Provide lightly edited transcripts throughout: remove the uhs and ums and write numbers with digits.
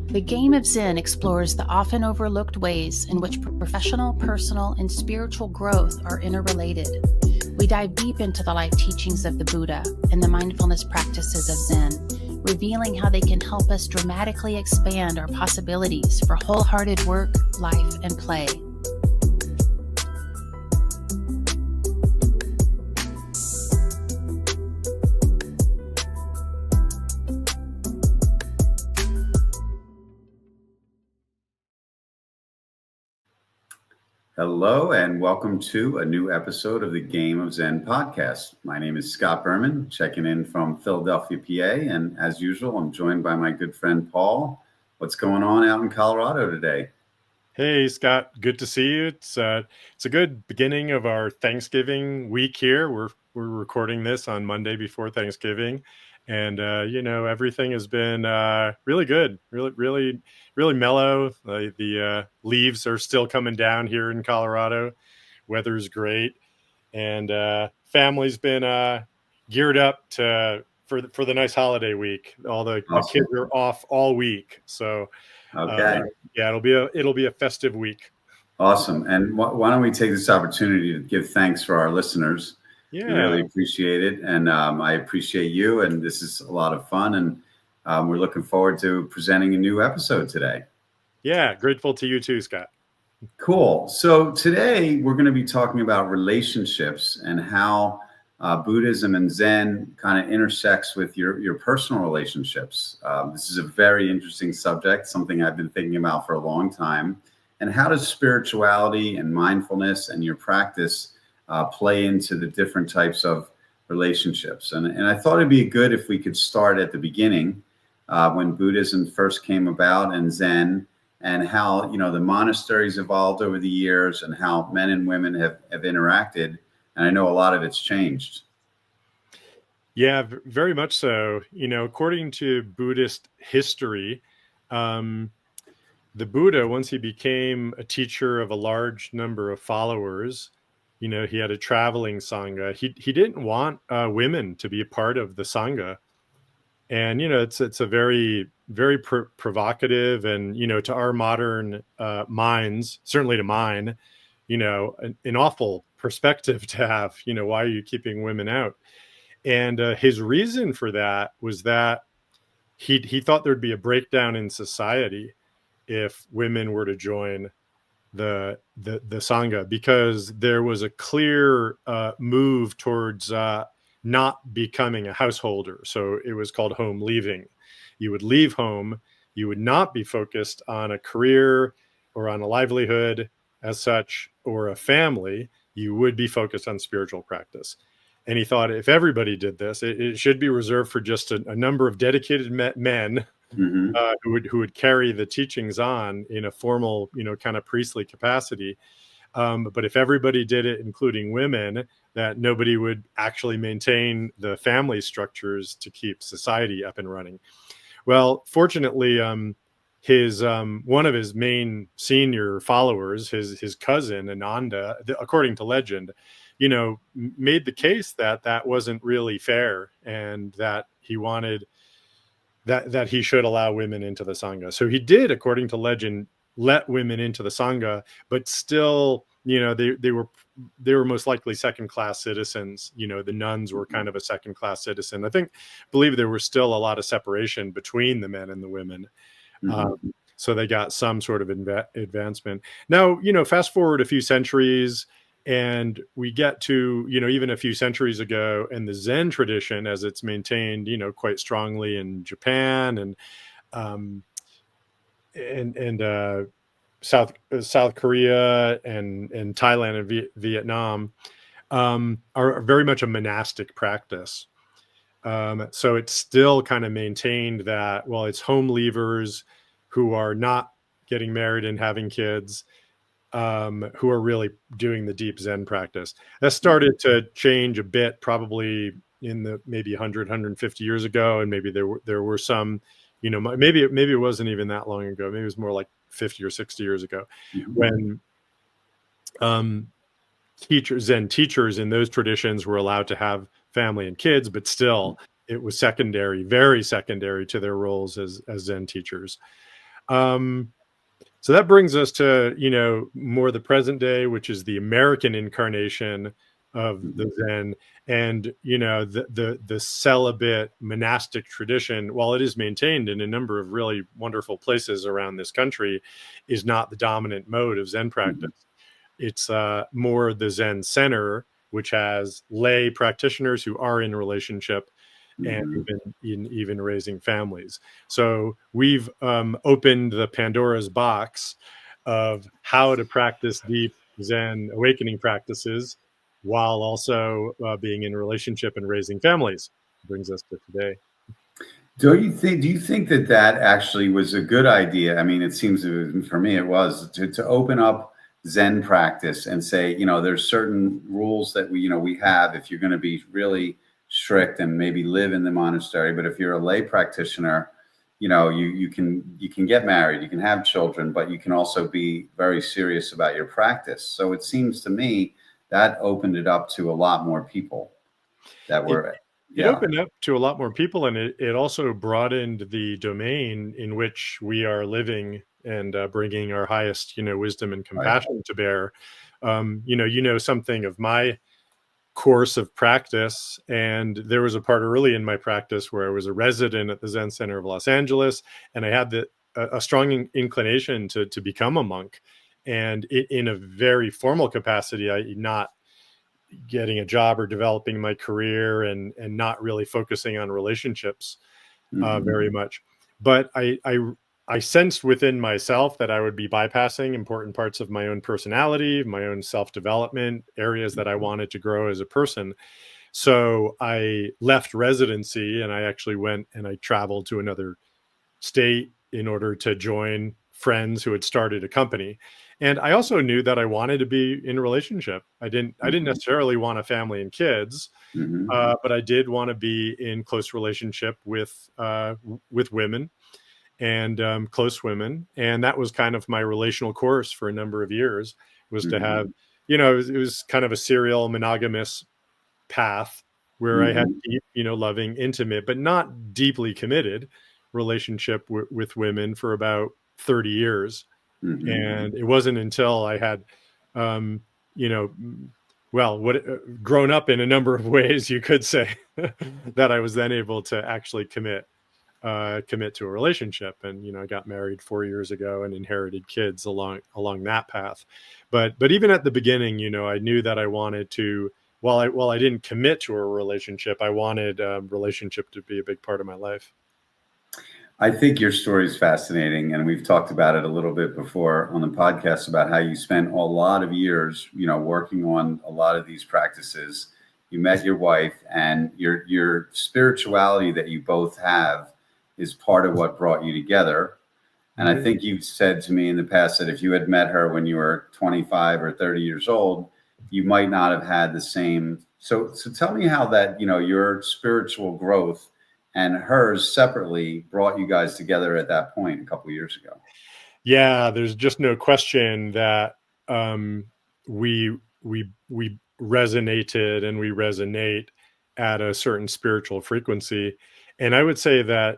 The Game of Zen explores the often overlooked ways in which professional, personal, and spiritual growth are interrelated. We dive deep into the life teachings of the Buddha and the mindfulness practices of Zen, revealing how they can help us dramatically expand our possibilities for wholehearted work, life, and play. Hello and welcome to a new episode of the Game of Zen podcast. My name is Scott Berman, checking in from Philadelphia, PA, and as usual, I'm joined by my good friend Paul. What's going on out in Colorado today? Hey Scott, good to see you. It's a good beginning of our Thanksgiving week here. We're recording this on Monday before Thanksgiving, and everything has been really good, really mellow. The leaves are still coming down here in Colorado. Weather's great, and family's been geared up for the nice holiday week. All the Awesome. kids are off all week, so. Okay. Yeah, it'll be a festive week. Awesome. And why don't we take this opportunity to give thanks for our listeners? Yeah. We really appreciate it. And I appreciate you. And this is a lot of fun. And we're looking forward to presenting a new episode today. Yeah. Grateful to you too, Scott. Cool. So today we're going to be talking about relationships and how Buddhism and Zen kind of intersects with your personal relationships. This is a very interesting subject, something I've been thinking about for a long time. And how does spirituality and mindfulness and your practice play into the different types of relationships? And I thought it'd be good if we could start at the beginning, when Buddhism first came about and Zen, and how the monasteries evolved over the years and how men and women have interacted. And I know a lot of it's changed. Yeah, very much so. According to Buddhist history, the Buddha, once he became a teacher of a large number of followers, he had a traveling sangha. He didn't want women to be a part of the sangha. And, it's a very, very provocative and, to our modern minds, certainly to mine, an awful perspective to have. Why are you keeping women out? And his reason for that was that he thought there'd be a breakdown in society if women were to join the sangha, because there was a clear move towards not becoming a householder. So it was called home leaving. You would leave home. You would not be focused on a career or on a livelihood as such, or a family. You would be focused on spiritual practice. And he thought if everybody did this, it should be reserved for just a number of dedicated men Mm-hmm. who would carry the teachings on in a formal, kind of priestly capacity. But if everybody did it, including women, that nobody would actually maintain the family structures to keep society up and running. Well, fortunately, his one of his main senior followers, his cousin Ananda, according to legend, made the case that wasn't really fair, and that he wanted that he should allow women into the sangha. So he did, according to legend, let women into the sangha, but still, they were most likely second-class citizens. The nuns were kind of a second-class citizen. Believe there was still a lot of separation between the men and the women. Mm-hmm. So they got some sort of advancement. Now, fast forward a few centuries, and we get to, even a few centuries ago, and the Zen tradition, as it's maintained, quite strongly in Japan and South Korea and Thailand and Vietnam, are very much a monastic practice. So it's still kind of maintained that, well, it's home leavers who are not getting married and having kids, who are really doing the deep Zen practice. That started to change a bit, probably in the maybe 100, 150 years ago. And maybe there were some, maybe it wasn't even that long ago. Maybe it was more like 50 or 60 years ago, when Zen teachers in those traditions were allowed to have family and kids, but still it was secondary, very secondary to their roles as Zen teachers. So that brings us to, more the present day, which is the American incarnation of the Zen. And, the celibate monastic tradition, while it is maintained in a number of really wonderful places around this country, is not the dominant mode of Zen practice. It's more the Zen center, which has lay practitioners who are in relationship and even raising families. So we've opened the Pandora's box of how to practice deep Zen awakening practices while also being in relationship and raising families. Brings us to today. Do you think that that actually was a good idea? I mean, it seems for me it was to open up Zen practice and say, there's certain rules that we have if you're going to be really strict and maybe live in the monastery. But if you're a lay practitioner, you can get married, you can have children, but you can also be very serious about your practice. So it seems to me that opened it up to a lot more people that were. It opened up to a lot more people, and it also broadened the domain in which we are living and bringing our highest, wisdom and compassion to bear. Something of my course of practice, and there was a part early in my practice where I was a resident at the Zen Center of Los Angeles, and I had a strong inclination to become a monk, and in a very formal capacity, not getting a job or developing my career and not really focusing on relationships very much. But I sensed within myself that I would be bypassing important parts of my own personality, my own self-development, areas that I wanted to grow as a person. So I left residency and I actually went and I traveled to another state in order to join friends who had started a company. And I also knew that I wanted to be in a relationship. I didn't necessarily want a family and kids, but I did want to be in close relationship with women and close women. And that was kind of my relational course for a number of years, was to have, it was kind of a serial monogamous path where I had deep, loving, intimate, but not deeply committed relationship with women for about 30 years. And it wasn't until I had, grown up in a number of ways, you could say, that I was then able to actually commit to a relationship. And I got married 4 years ago and inherited kids along that path. But even at the beginning, I knew that I wanted to, while I didn't commit to a relationship, I wanted a relationship to be a big part of my life. I think your story is fascinating, and we've talked about it a little bit before on the podcast about how you spent a lot of years, working on a lot of these practices. You met your wife, and your spirituality that you both have is part of what brought you together. And I think you've said to me in the past that if you had met her when you were 25 or 30 years old, you might not have had the same. So tell me how that, your spiritual growth and hers separately brought you guys together at that point a couple of years ago. Yeah, there's just no question that we resonated and we resonate at a certain spiritual frequency. And I would say that,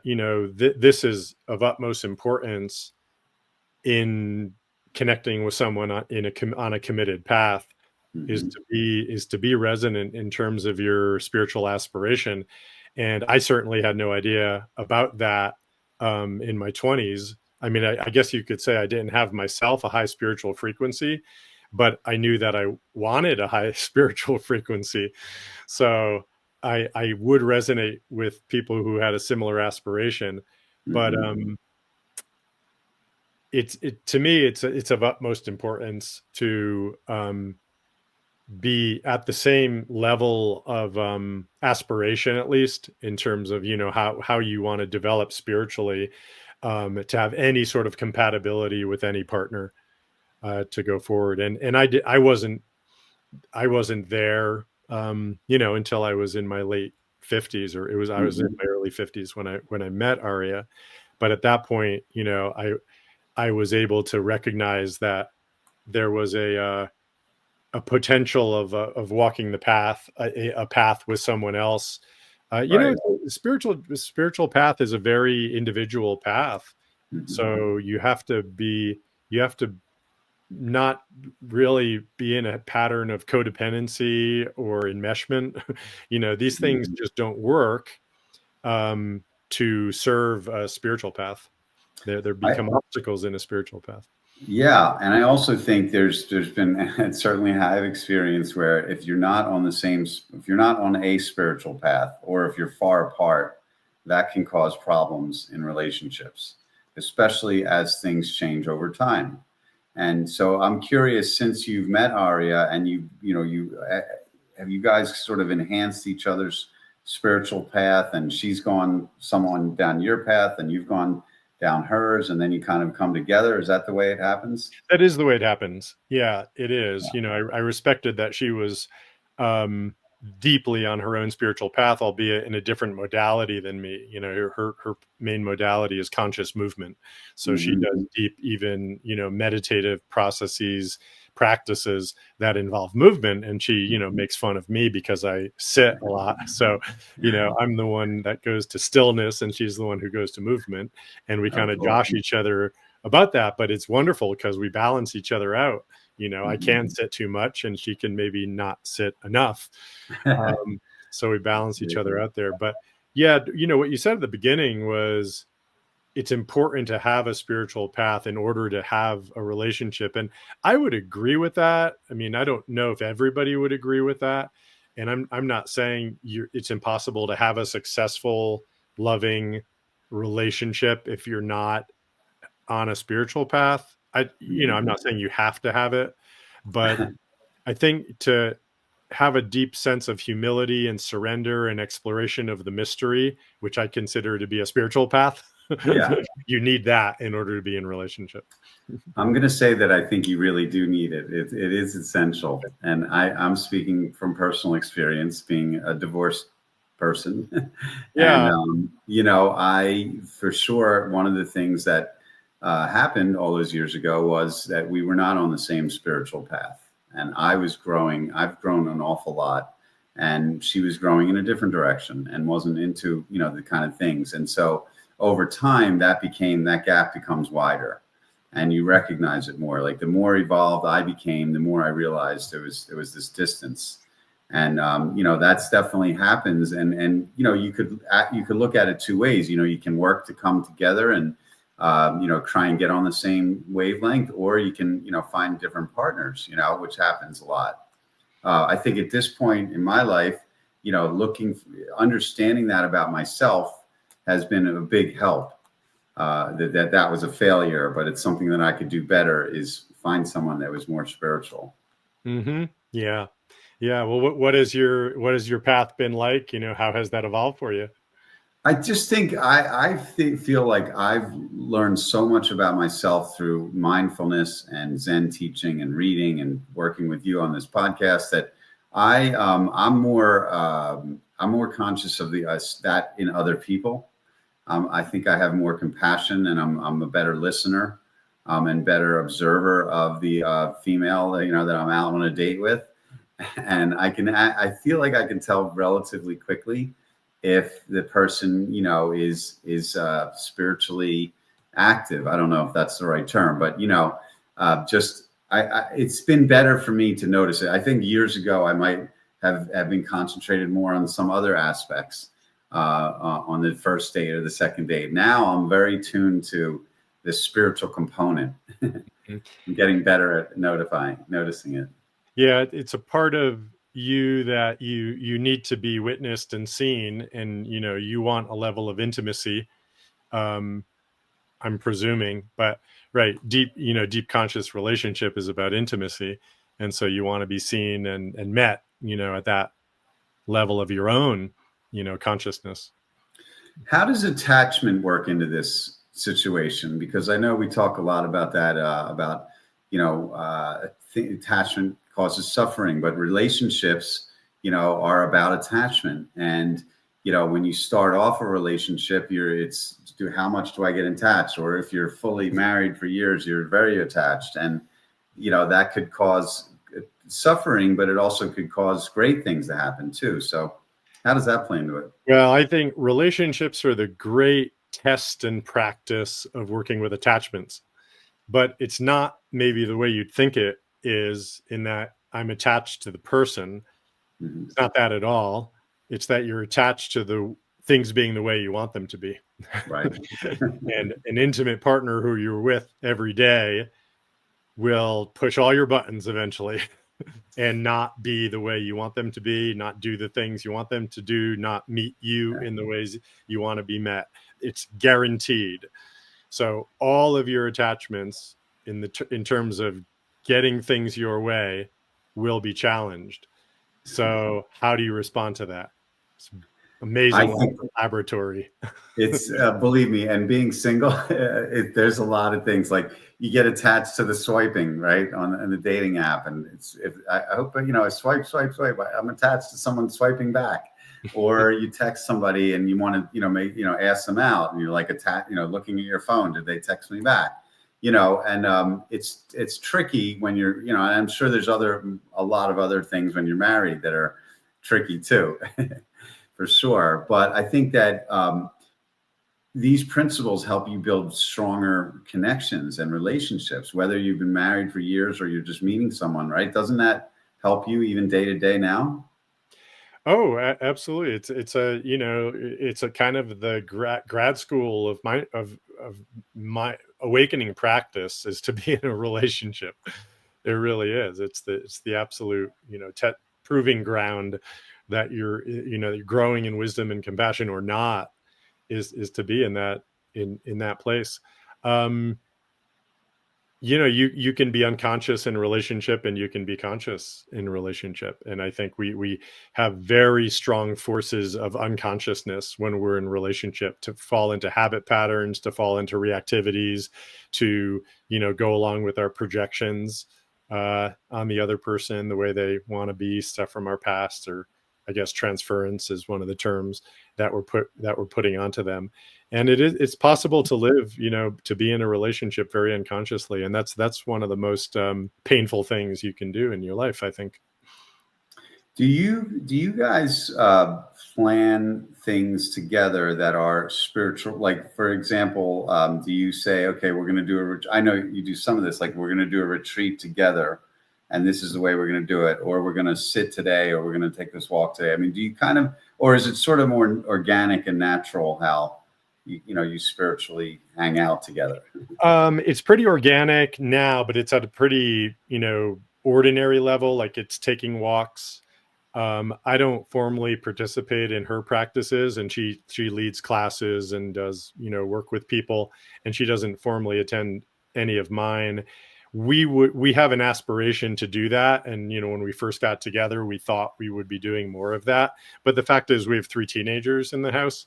this is of utmost importance in connecting with someone on a committed path, is to be resonant in terms of your spiritual aspiration. And I certainly had no idea about that in my 20s. I mean, I guess you could say I didn't have myself a high spiritual frequency, but I knew that I wanted a high spiritual frequency. So I would resonate with people who had a similar aspiration. But to me, it's of utmost importance to be at the same level of aspiration, at least in terms of how you want to develop spiritually, to have any sort of compatibility with any partner to go forward. And I wasn't there until I was in my late 50s, or I was in my early 50s when I met Arya. But at that point, I was able to recognize that there was a potential of walking the path, a path with someone else. Spiritual path is a very individual path. So you have to not really be in a pattern of codependency or enmeshment. These things just don't work to serve a spiritual path. They become obstacles in a spiritual path. Yeah, and I also think there's been, and certainly I've experienced, where if you're not on a spiritual path, or if you're far apart, that can cause problems in relationships, especially as things change over time. And so I'm curious, since you've met Arya, and have you guys sort of enhanced each other's spiritual path, and she's gone someone down your path, and you've gone down hers, and then you kind of come together? Is that the way it happens? That is the way it happens. Yeah, it is. I respected that she was deeply on her own spiritual path, albeit in a different modality than me. Her main modality is conscious movement. So she does deep, even, meditative practices that involve movement. And she, makes fun of me because I sit a lot. So, I'm the one that goes to stillness, and she's the one who goes to movement. And we kind of josh each other about that, but it's wonderful because we balance each other out. I can't sit too much, and she can maybe not sit enough. So we balance each other out there. But yeah, what you said at the beginning was, it's important to have a spiritual path in order to have a relationship. And I would agree with that. I mean, I don't know if everybody would agree with that. And I'm not saying it's impossible to have a successful, loving relationship if you're not on a spiritual path. I'm not saying you have to have it, but I think to have a deep sense of humility and surrender and exploration of the mystery, which I consider to be a spiritual path, you need that in order to be in relationship. I'm going to say that I think you really do need it. It is essential. And I'm speaking from personal experience, being a divorced person. Yeah. And, I, for sure, one of the things that happened all those years ago was that we were not on the same spiritual path. And I've grown an awful lot, and she was growing in a different direction and wasn't into, the kind of things. And so over time, that gap becomes wider, and you recognize it more. Like, the more evolved I became, the more I realized there was this distance. And that's definitely happens. And you could look at it two ways. You can work to come together and try and get on the same wavelength, or you can find different partners, which happens a lot. I think at this point in my life, understanding that about myself has been a big help. That was a failure, but it's something that I could do better, is find someone that was more spiritual. Yeah. Well, what has your path been like? How has that evolved for you? I just think I feel like I've learned so much about myself through mindfulness and Zen teaching and reading and working with you on this podcast, that I'm more conscious of that in other people. I think I have more compassion, and I'm a better listener, and better observer of the female that I'm out on a date with, and I feel like I can tell relatively quickly if the person is spiritually active. I don't know if that's the right term, but it's been better for me to notice it. I think years ago I might have been concentrated more on some other aspects on the first date or the second date. Now I'm very tuned to the spiritual component. I'm getting better at noticing it. Yeah, it's a part of you that you need to be witnessed and seen, and you want a level of intimacy, I'm presuming. But right, deep conscious relationship is about intimacy, and so you want to be seen and met at that level of your own consciousness. How does attachment work into this situation? Because I know we talk a lot about that, attachment causes suffering, but relationships, are about attachment. And, when you start off a relationship, how much do I get attached? Or if you're fully married for years, you're very attached. And, that could cause suffering, but it also could cause great things to happen too. So how does that play into it? Well, I think relationships are the great test and practice of working with attachments. But it's not maybe the way you'd think it is, in that I'm attached to the person. Mhm. It's not that at all. It's that you're attached to the things being the way you want them to be. Right. And an intimate partner who you're with every day will push all your buttons eventually and not be the way you want them to be, not do the things you want them to do, not meet you in the ways you want to be met. It's guaranteed. So all of your attachments in terms of getting things your way will be challenged. So how do you respond to that? It's I amazing think laboratory. it's believe me, and being single, there's a lot of things like you get attached to the swiping, right, on the dating app, and I hope I swipe, swipe, swipe. I'm attached to someone swiping back, or you text somebody and you want to ask them out, and you're like looking at your phone. Did they text me back? And it's tricky when you're and I'm sure there's a lot of other things when you're married that are tricky too. For sure. But I think that these principles help you build stronger connections and relationships, whether you've been married for years or you're just meeting someone, right? Doesn't that help you even day to day now? Oh, absolutely. It's a kind of the grad school of my awakening practice is to be in a relationship. It really is. It's the absolute, proving ground that you're growing in wisdom and compassion or not is to be in that place. You can be unconscious in a relationship and you can be conscious in a relationship. And I think we have very strong forces of unconsciousness when we're in relationship, to fall into habit patterns, to fall into reactivities, to, go along with our projections on the other person, the way they want to be, stuff from our past, or I guess transference is one of the terms that we're putting onto them. And it's possible to live, to be in a relationship very unconsciously. And that's one of the most painful things you can do in your life, I think. Do you guys plan things together that are spiritual? Like, for example, do you say, okay, we're going to do I know you do some of this, like we're going to do a retreat together and this is the way we're going to do it, or we're going to sit today, or we're going to take this walk today. I mean, do you or is it sort of more organic and natural how you spiritually hang out together? It's pretty organic now, but it's at a pretty, ordinary level, like it's taking walks. I don't formally participate in her practices, and she leads classes and does, work with people, and she doesn't formally attend any of mine. We have an aspiration to do that. And, when we first got together, we thought we would be doing more of that. But the fact is we have 3 teenagers in the house,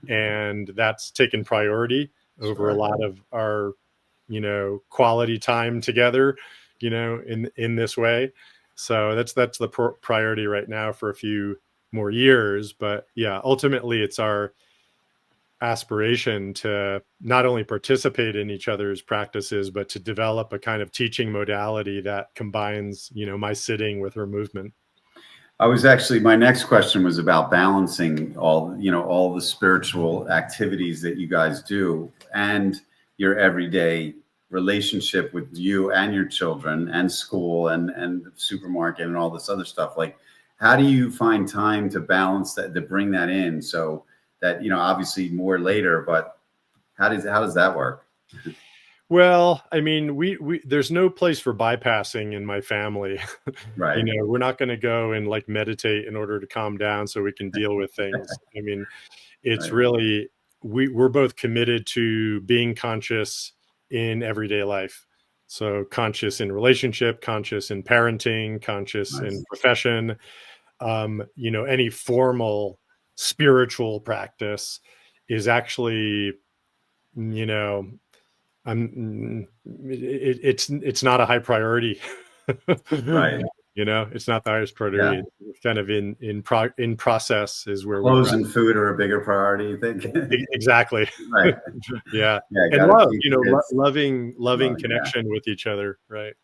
and that's taken priority over a lot of our, quality time together, in this way. So that's the priority right now for a few more years. But yeah, ultimately it's our aspiration to not only participate in each other's practices, but to develop a kind of teaching modality that combines, my sitting with her movement. My next question was about balancing all the spiritual activities that you guys do and your everyday relationship with you and your children and school and the supermarket and all this other stuff. Like, how do you find time to balance that, to bring that in, so that, obviously more later, but how does that work? Well, I mean, we there's no place for bypassing in my family. Right. We're not going to go and like meditate in order to calm down so we can deal with things. I mean, it's Right. really, we're both committed to being conscious in everyday life. So conscious in relationship, conscious in parenting, conscious in Nice. profession. Any formal spiritual practice is actually, you know, it's not a high priority. Right. It's not the highest Yeah. priority. It's kind of in process is where we Clothes and food are a bigger priority, you think? exactly. Right. Yeah. Yeah. And Gotta love, feed the kids. loving Yeah. connection with each other, right?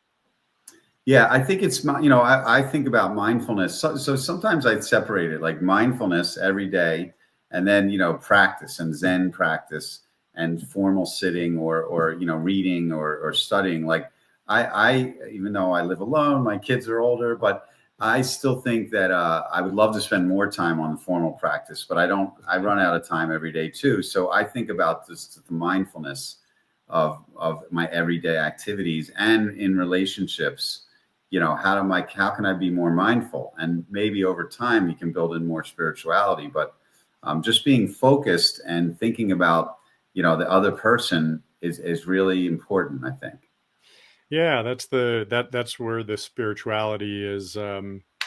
Yeah, I think I think about mindfulness. So sometimes I separate it, like mindfulness every day and then, practice and Zen practice and formal sitting or reading or studying. Like I even though I live alone, my kids are older, but I still think that I would love to spend more time on the formal practice, but I run out of time every day too. So I think about the mindfulness of my everyday activities and in relationships. How can I be more mindful? And maybe over time you can build in more spirituality, but just being focused and thinking about, the other person is really important, I think. Yeah, that's where the spirituality is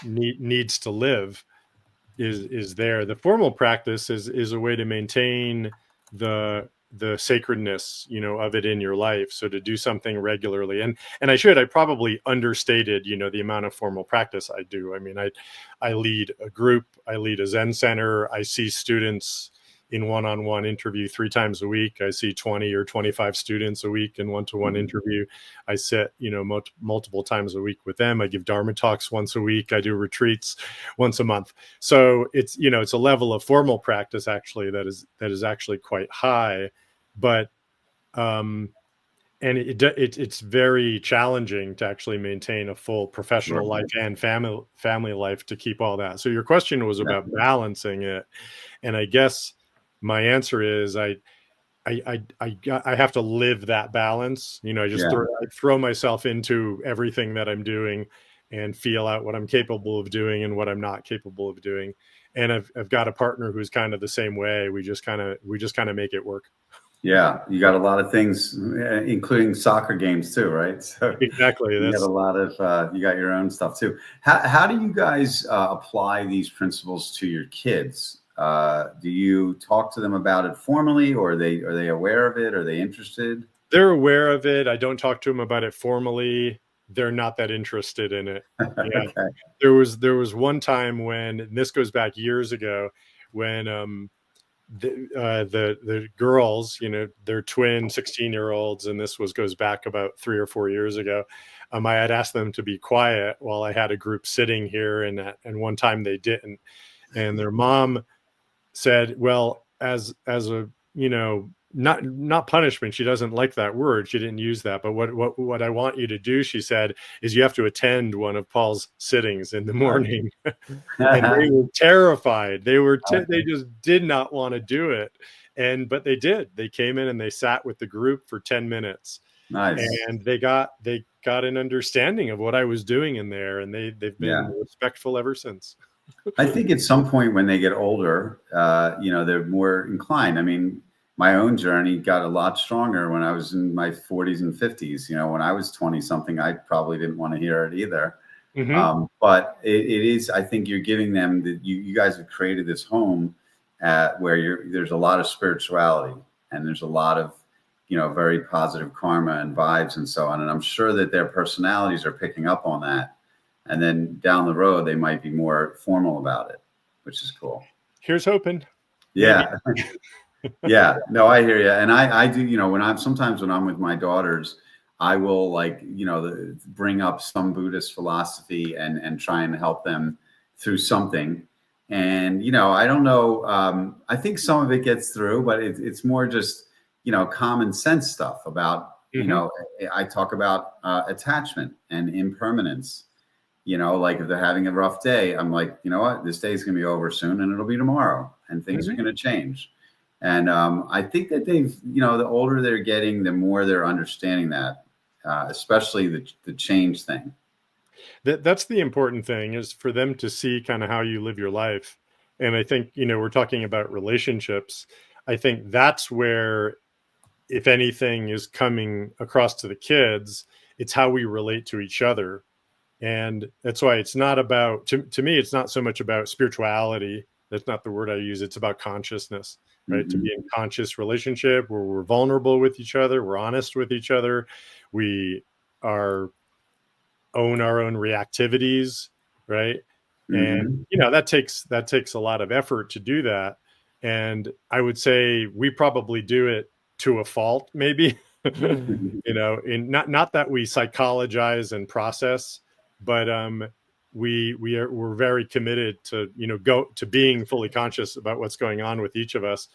needs to live, is there. The formal practice is a way to maintain the sacredness, of it in your life. So to do something regularly, and I probably understated, the amount of formal practice I do. I mean, I lead a group, I lead a Zen center, I see students in one-on-one interview 3 times a week. I see 20 or 25 students a week in one-to-one interview. I sit, multiple times a week with them. I give Dharma talks once a week. I do retreats once a month. So it's, it's a level of formal practice actually that is actually quite high, but and it's very challenging to actually maintain a full professional life and family life to keep all that. So your question was about balancing it, and I guess my answer is I have to live that balance. I throw myself into everything that I'm doing and feel out what I'm capable of doing and what I'm not capable of doing. And I've got a partner who's kind of the same way. We just kind of make it work. Yeah, you got a lot of things, including soccer games too, right? So exactly, you got a lot of you got your own stuff too. How do you guys apply these principles to your kids? Do you talk to them about it formally, or are they aware of it? Are they interested? They're aware of it. I don't talk to them about it formally. They're not that interested in it. Yeah. Okay. There was one time when, and this goes back years ago, when the girls, they're twin 16-year-olds, and this goes back about 3 or 4 years ago. I had asked them to be quiet while I had a group sitting here, and one time they didn't, and their mom said, well, as a, not punishment, she doesn't like that word, she didn't use that, but what I want you to do, she said, is you have to attend one of Paul's sittings in the morning. And they were terrified. They just did not want to do it, but they did. They came in and they sat with the group for 10 minutes. Nice. And they got an understanding of what I was doing in there, and they've been respectful ever since. I think at some point when they get older, they're more inclined. I mean, my own journey got a lot stronger when I was in my 40s and 50s. When I was 20 something, I probably didn't want to hear it either. Mm-hmm. But it is, I think you're giving them that you guys have created this home where there's a lot of spirituality, and there's a lot of, very positive karma and vibes and so on. And I'm sure that their personalities are picking up on that. And then down the road, they might be more formal about it, which is cool. Here's hoping. Yeah. Yeah. No, I hear you. And I do, sometimes when I'm with my daughters, I will bring up some Buddhist philosophy and try and help them through something. And, I don't know. I think some of it gets through, but it's more just, common sense stuff about, I talk about attachment and impermanence. Like if they're having a rough day, I'm like, you know what, this day is going to be over soon and it'll be tomorrow and things are going to change. And I think that they've, the older they're getting, the more they're understanding that, especially the change thing. That's the important thing, is for them to see kind of how you live your life. And I think, we're talking about relationships. I think that's where, if anything is coming across to the kids, it's how we relate to each other. And that's why it's not about, to me, it's not so much about spirituality. That's not the word I use. It's about consciousness, right? Mm-hmm. To be in conscious relationship where we're vulnerable with each other. We're honest with each other. We own our own reactivities, right? Mm-hmm. And, that takes a lot of effort to do that. And I would say we probably do it to a fault, maybe, in not that we psychologize and process, but we're very committed to, go to being fully conscious about what's going on with each of us.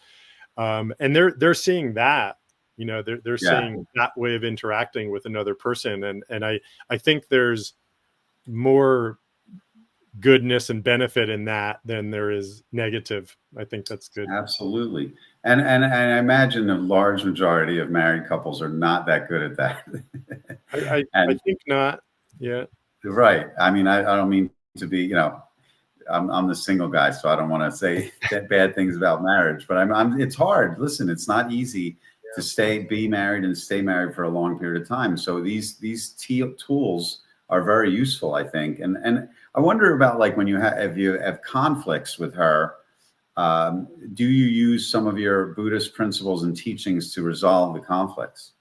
And they're seeing that, they're Yeah, seeing that way of interacting with another person. And I think there's more goodness and benefit in that than there is negative. I think that's good. absolutely. And I imagine a large majority of married couples are not that good at that. I And think not. Yeah. right. I mean, I don't mean to be, I'm the single guy, so I don't want to say bad things about marriage, but it's hard. Listen, it's not easy to be married and stay married for a long period of time. So these tools are very useful, I think. And I wonder about, like, when if you have conflicts with her, do you use some of your Buddhist principles and teachings to resolve the conflicts?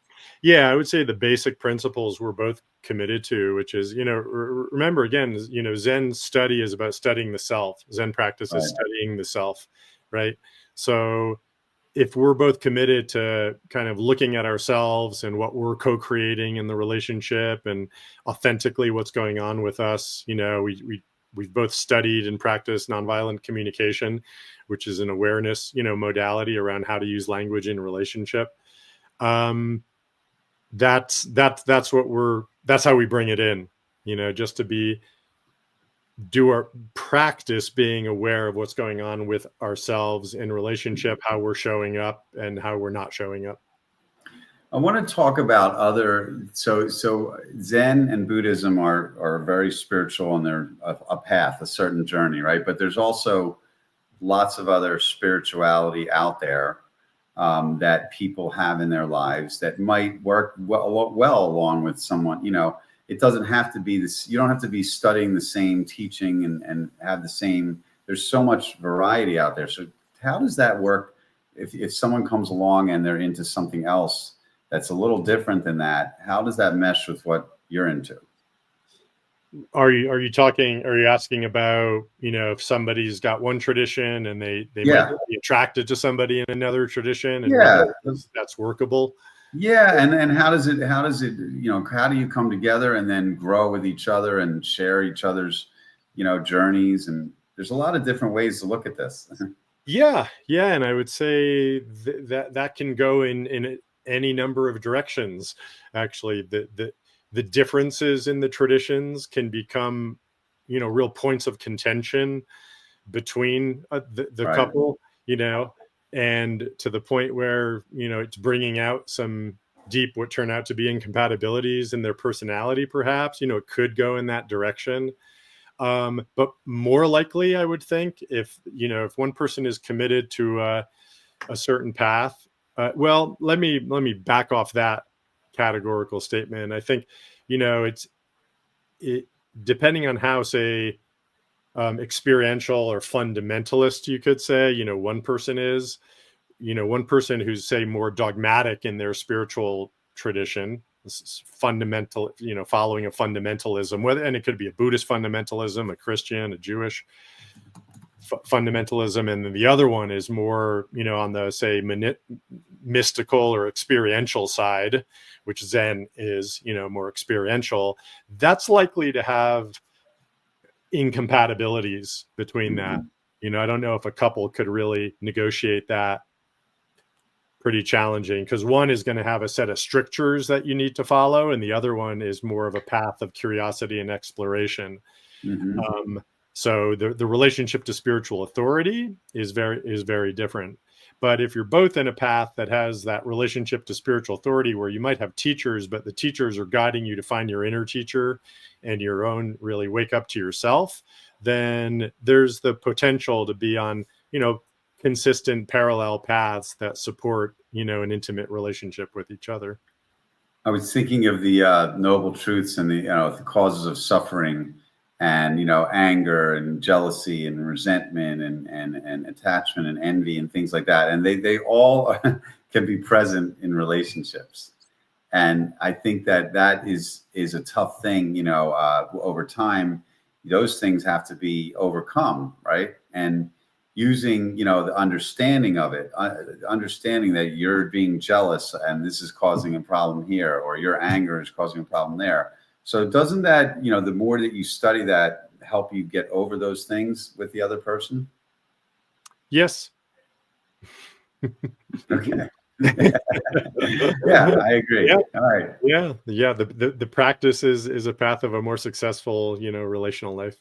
Yeah, I would say the basic principles we're both committed to, which is, remember again, Zen study is about studying the self. Zen practice is studying the self, right? So if we're both committed to kind of looking at ourselves and what we're co-creating in the relationship and authentically what's going on with us, we've both studied and practiced nonviolent communication, which is an awareness, modality around how to use language in relationship. That's how we bring it in, just to do our practice being aware of what's going on with ourselves in relationship, how we're showing up and how we're not showing up. I want to talk about so Zen and Buddhism are very spiritual, and they're a path, a certain journey, right? But there's also lots of other spirituality out there that people have in their lives that might work well along with someone. It doesn't have to be this. You don't have to be studying the same teaching and have the same. There's so much variety out there. So how does that work if someone comes along and they're into something else that's a little different than that? How does that mesh with what you're into? Are you asking about, if somebody's got one tradition and they might be attracted to somebody in another tradition, and whether that's workable? Yeah. And how do you come together and then grow with each other and share each other's, journeys? And there's a lot of different ways to look at this. Yeah. And I would say that can go in any number of directions. Actually, the differences in the traditions can become, real points of contention between the couple, and to the point where, it's bringing out some what turn out to be incompatibilities in their personality, perhaps. It could go in that direction. But more likely, I would think, if one person is committed to a certain path, well, let me back off that categorical statement. I think, it depending on how, say, experiential or fundamentalist, you could say, one person is, one person who's, say, more dogmatic in their spiritual tradition, fundamental, following a fundamentalism, and it could be a Buddhist fundamentalism, a Christian, a Jewish fundamentalism, and then the other one is more, on the, say, mystical or experiential side, which Zen is, more experiential. That's likely to have incompatibilities between that. I don't know if a couple could really negotiate that. Pretty challenging, because one is going to have a set of strictures that you need to follow, and the other one is more of a path of curiosity and exploration. So the relationship to spiritual authority is very different. But if you're both in a path that has that relationship to spiritual authority, where you might have teachers, but the teachers are guiding you to find your inner teacher and your own, really wake up to yourself, then there's the potential to be on, consistent parallel paths that support, an intimate relationship with each other. I was thinking of the noble truths and the causes of suffering, and anger and jealousy and resentment and attachment and envy and things like that, and they all can be present in relationships. And I think that is a tough thing. Over time, those things have to be overcome, right? And using the understanding of it, understanding that you're being jealous and this is causing a problem here, or your anger is causing a problem there. So doesn't that, the more that you study that, help you get over those things with the other person? Yes. Okay. Yeah, I agree. Yeah. All right. Yeah. The practice is a path of a more successful, relational life.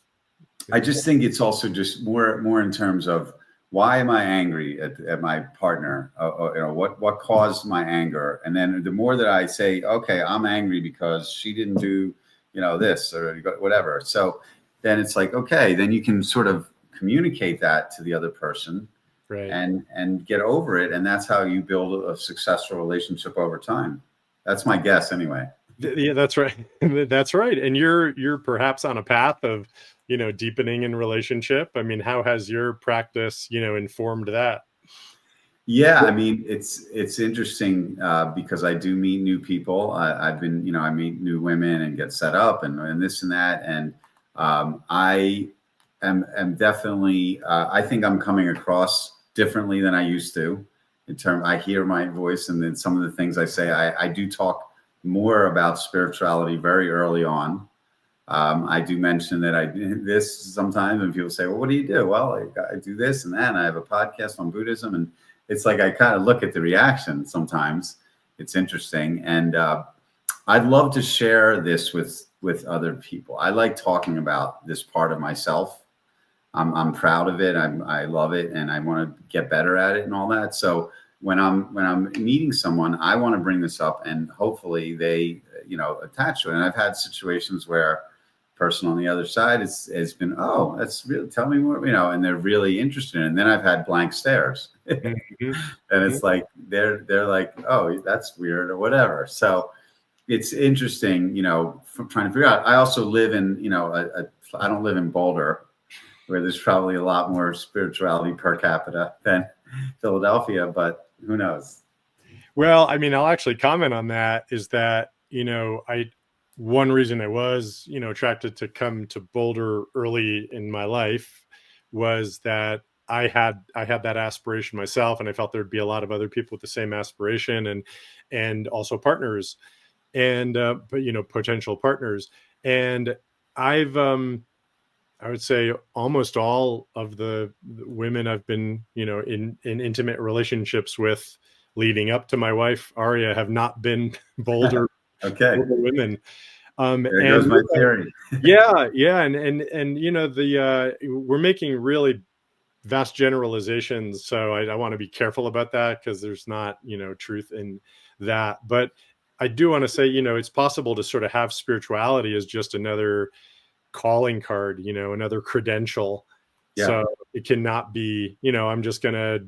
I just think it's also just more in terms of, why am I angry at my partner? What caused my anger? And then the more that I say, okay, I'm angry because she didn't do, this or whatever. So then it's like, okay, then you can sort of communicate that to the other person, Right. and get over it. And that's how you build a successful relationship over time. That's my guess anyway. Yeah, that's right. That's right. And you're perhaps on a path of, deepening in relationship. I mean, how has your practice, informed that? Yeah, I mean, it's interesting because I do meet new people. I've been, I meet new women and get set up and this and that. And I am definitely, I think I'm coming across differently than I used to. I hear my voice, and then some of the things I say, I do talk more about spirituality very early on. I do mention that I do this sometimes, and people say, well, what do you do? Well, I do this and that, and I have a podcast on Buddhism. And it's like, I kind of look at the reaction sometimes. It's interesting. And I'd love to share this with other people. I like talking about this part of myself. I'm proud of it. I love it, and I want to get better at it and all that. So when I'm meeting someone, I want to bring this up, and hopefully they, attach to it. And I've had situations where person on the other side has been, oh, that's really, tell me more, and they're really interested. And then I've had blank stares. Mm-hmm. And it's like, they're like, oh, that's weird or whatever. So it's interesting, from trying to figure out. I also live in, I don't live in Boulder, where there's probably a lot more spirituality per capita than Philadelphia, but who knows? Well, I mean, I'll actually comment on that, is that, one reason I was, attracted to come to Boulder early in my life was that I had that aspiration myself, and I felt there'd be a lot of other people with the same aspiration, and also partners, and but potential partners. And I've I would say almost all of the women I've been, in intimate relationships with leading up to my wife Aria have not been Boulder Okay. Boulder women. There And goes my theory. yeah, and we're making really vast generalizations, so I want to be careful about that, because there's not, truth in that. But I do want to say, it's possible to sort of have spirituality as just another calling card, another credential. Yeah. So it cannot be, I'm just gonna,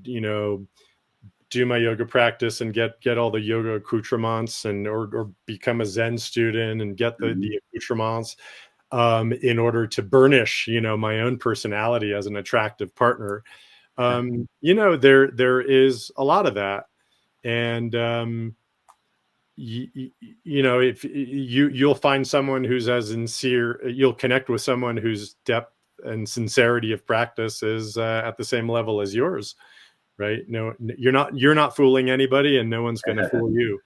do my yoga practice and get all the yoga accoutrements, and or become a Zen student and get the accoutrements in order to burnish, my own personality as an attractive partner. There is a lot of that. And if you'll find someone who's as sincere, you'll connect with someone whose depth and sincerity of practice is at the same level as yours, right? No, you're not fooling anybody, and no one's going to fool you.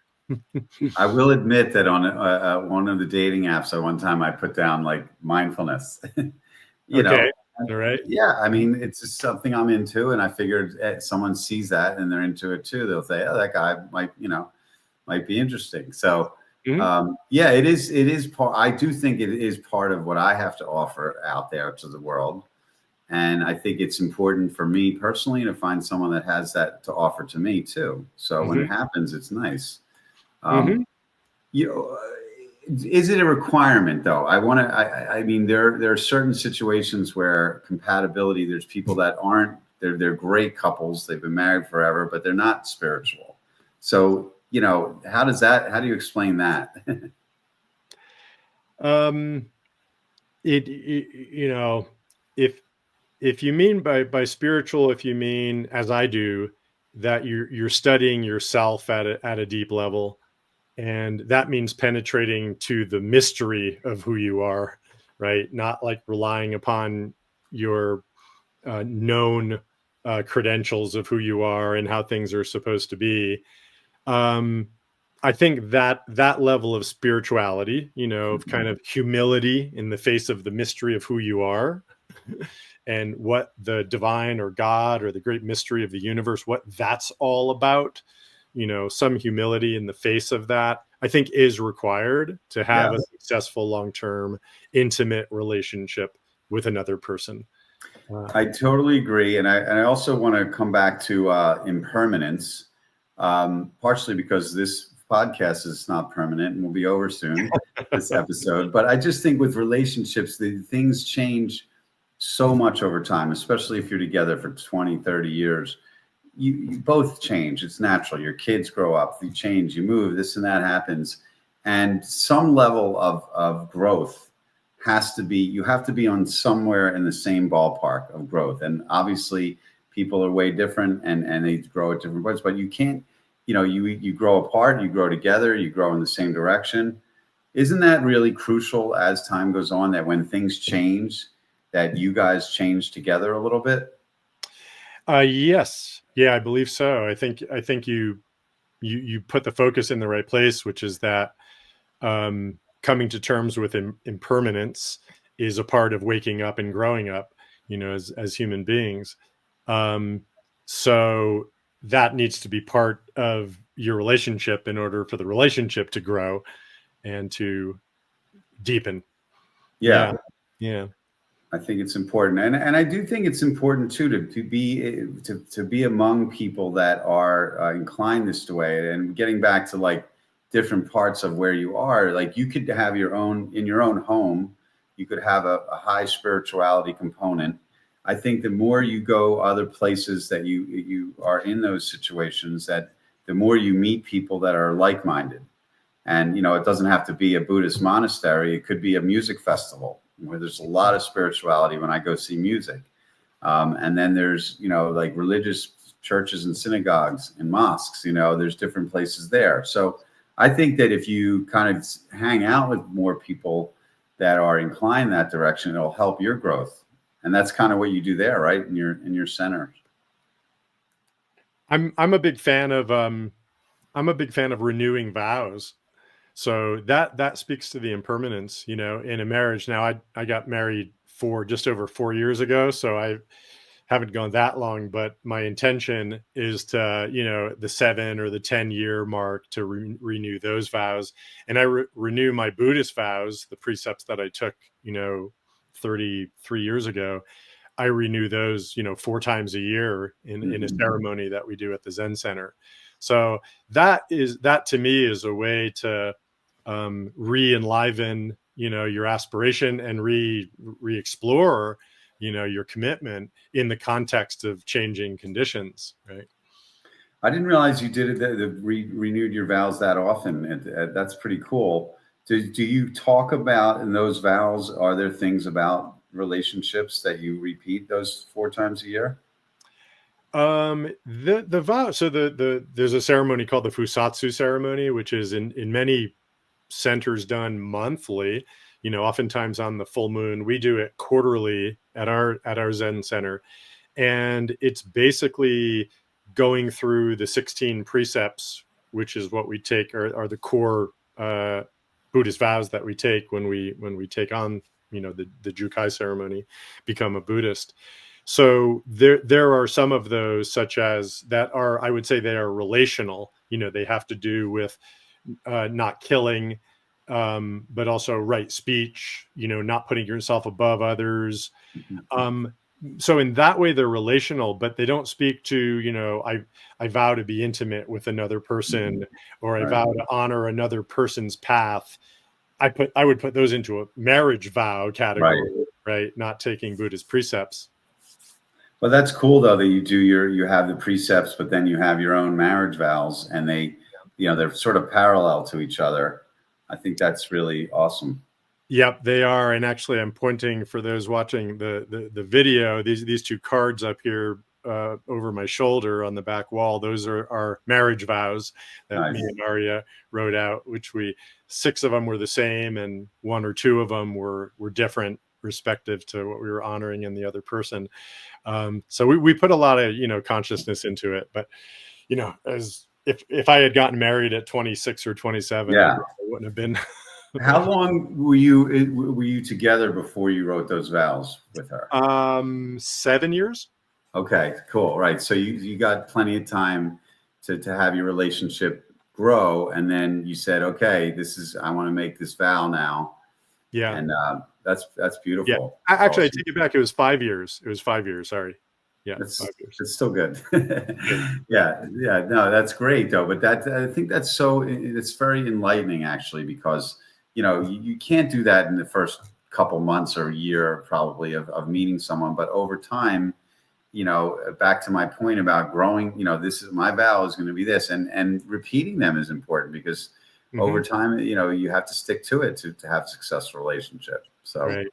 I will admit that on one of the dating apps, at one time I put down like mindfulness. Okay. All right. Yeah, I mean, it's just something I'm into, and I figured someone sees that and they're into it too. They'll say, "Oh, that guy might be interesting." So, yeah, it is part. I do think it is part of what I have to offer out there to the world, and I think it's important for me personally to find someone that has that to offer to me too. So when it happens, it's nice. Is it a requirement though? I mean, there are certain situations where compatibility, there's people that aren't, they're great couples. They've been married forever, but they're not spiritual. So, how do you explain that? If you mean by spiritual, if you mean, as I do, that you're studying yourself at a deep level, and that means penetrating to the mystery of who you are, right? Not like relying upon your known credentials of who you are and how things are supposed to be. I think that that level of spirituality, of kind of humility in the face of the mystery of who you are and what the divine or God or the great mystery of the universe, what that's all about, some humility in the face of that, I think is required to have Yeah. a successful long-term intimate relationship with another person. I totally agree. And I also want to come back to impermanence, partially because this podcast is not permanent and will be over soon, this episode. But I just think with relationships, the things change so much over time, especially if you're together for 20, 30 years. You both change. It's natural. Your kids grow up, you change, you move, this and that happens. And some level of growth has to be, you have to be on somewhere in the same ballpark of growth. And obviously people are way different and they grow at different points, but you can't, you grow apart, you grow together, you grow in the same direction. Isn't that really crucial as time goes on, that when things change, that you guys change together a little bit? Yes. Yeah, I believe so. I think you put the focus in the right place, which is that coming to terms with impermanence is a part of waking up and growing up, as human beings. Um, so that needs to be part of your relationship in order for the relationship to grow and to deepen. Yeah. Yeah. Yeah. I think it's important, and I do think it's important too to be among people that are inclined this way. And getting back to like different parts of where you are, like you could have your own in your own home, you could have a high spirituality component. I think the more you go other places that you are in those situations, that the more you meet people that are like-minded. And, it doesn't have to be a Buddhist monastery. It could be a music festival where there's a lot of spirituality when I go see music. And then there's, like religious churches and synagogues and mosques, there's different places there. So I think that if you kind of hang out with more people that are inclined that direction, it'll help your growth. And that's kind of what you do there, right? In your center. I'm a big fan of renewing vows. So that speaks to the impermanence, in a marriage. Now I got married for just over 4 years ago, so I haven't gone that long, but my intention is to, the 7 or the 10-year mark to renew those vows. And I renew my Buddhist vows, the precepts that I took, 33 years ago. I renew those, 4 times a year in a ceremony that we do at the Zen Center. So that to me is a way to re-enliven, your aspiration and re-explore, your commitment in the context of changing conditions, right? I didn't realize you did it, renewed your vows that often. That's pretty cool. Do you talk about in those vows, are there things about relationships that you repeat those 4 times a year? The vow, so there's a ceremony called the Fusatsu ceremony, which is in many centers done monthly, oftentimes on the full moon. We do it quarterly at our Zen center. And it's basically going through the 16 precepts, which is what we take are the core Buddhist vows that we take when we take on, the Jukai ceremony, become a Buddhist. So there are some of those, such as that are, I would say they are relational. They have to do with not killing, but also right speech, not putting yourself above others. So in that way, they're relational, but they don't speak to, I vow to be intimate with another person, or I Right. vow to honor another person's path. I would put those into a marriage vow category, right? Not taking Buddhist precepts. Well, that's cool though, that you have the precepts, but then you have your own marriage vows, and they're sort of parallel to each other. I think that's really awesome. Yep, they are. And actually, I'm pointing, for those watching the video, these 2 cards up here over my shoulder on the back wall. Those are our marriage vows that Nice. me and Arya wrote out, which 6 of them were the same, and 1 or 2 of them were different, respective to what we were honoring in the other person. So we put a lot of, consciousness into it. But, as if I had gotten married at 26 or 27, Yeah. it wouldn't have been. How long were you together before you wrote those vows with her? 7 years. Okay, cool. Right. So you got plenty of time to have your relationship grow. And then you said, okay, I want to make this vow now. Yeah. And that's beautiful. Yeah. Actually, awesome. I take it back. It was 5 years. It was 5 years. Sorry. Yeah. 5 years. It's still good. Yeah. No, that's great though. But I think it's very enlightening actually, because, you can't do that in the first couple months or a year probably of meeting someone, but over time, back to my point about growing, this is my vow is going to be this, and repeating them is important because over time, you have to stick to it to have a successful relationship. So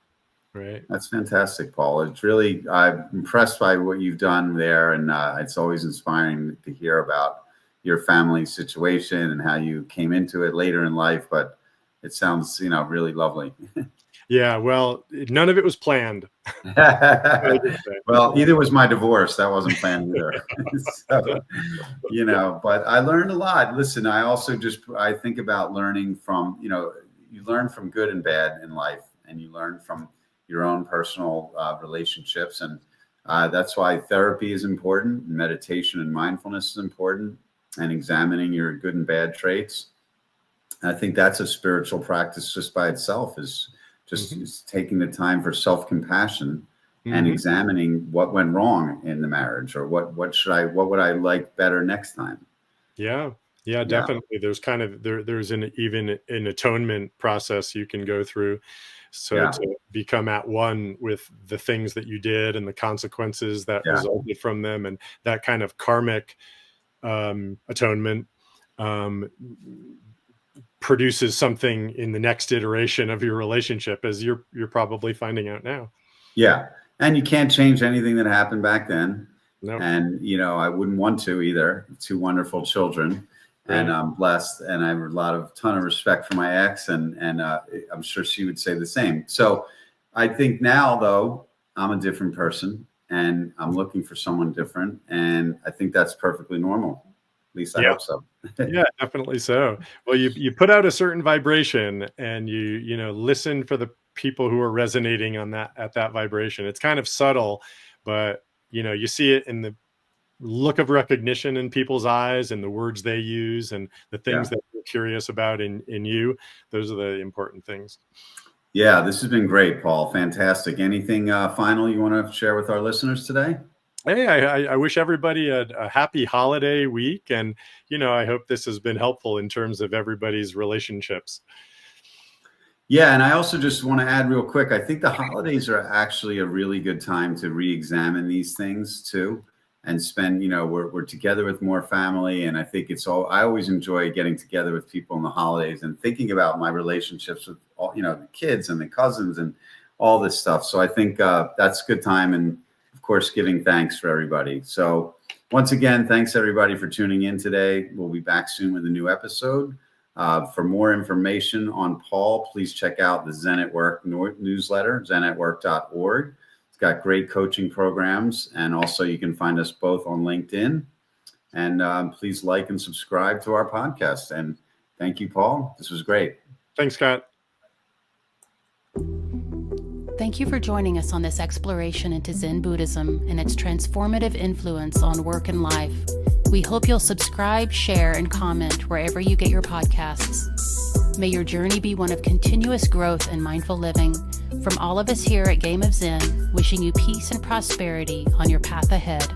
right. That's fantastic, Paul. It's really, I'm impressed by what you've done there. And it's always inspiring to hear about your family situation and how you came into it later in life, but it sounds, really lovely. Yeah, well, none of it was planned. Well, either was my divorce. That wasn't planned either. So, but I learned a lot. Listen, I also I think about learning from, you learn from good and bad in life, and you learn from your own personal relationships. And that's why therapy is important. Meditation and mindfulness is important, and examining your good and bad traits. I think that's a spiritual practice just by itself, is just taking the time for self-compassion and examining what went wrong in the marriage, or what would I like better next time? Yeah, definitely. There's kind of there's even an atonement process you can go through. So to become at one with the things that you did and the consequences that resulted from them, and that kind of karmic atonement produces something in the next iteration of your relationship, as you're probably finding out now. Yeah. And you can't change anything that happened back then. No. And, I wouldn't want to either. 2 wonderful children. Right. And I'm blessed. And I have a ton of respect for my ex. And I'm sure she would say the same. So I think now, though, I'm a different person and I'm looking for someone different. And I think that's perfectly normal. At least I hope so. Yeah, definitely so. Well, you put out a certain vibration, and you listen for the people who are resonating on at that vibration. It's kind of subtle, but you see it in the look of recognition in people's eyes, and the words they use, and the things that you're curious about in you. Those are the important things. Yeah, this has been great, Paul. Fantastic. Anything final you want to share with our listeners today? Hey, I wish everybody a happy holiday week. And, I hope this has been helpful in terms of everybody's relationships. Yeah. And I also just want to add real quick, I think the holidays are actually a really good time to re-examine these things too, and spend, we're together with more family. And I think I always enjoy getting together with people in the holidays and thinking about my relationships with all, the kids and the cousins and all this stuff. So I think that's a good time. And of course, giving thanks for everybody. So once again, thanks everybody for tuning in today. We'll be back soon with a new episode. For more information on Paul, please check out the Zen at Work newsletter, zenatwork.org. It's got great coaching programs. And also you can find us both on LinkedIn. And please like and subscribe to our podcast. And thank you, Paul. This was great. Thanks, Scott. Thank you for joining us on this exploration into Zen Buddhism and its transformative influence on work and life. We hope you'll subscribe, share, and comment wherever you get your podcasts. May your journey be one of continuous growth and mindful living. From all of us here at Game of Zen, wishing you peace and prosperity on your path ahead.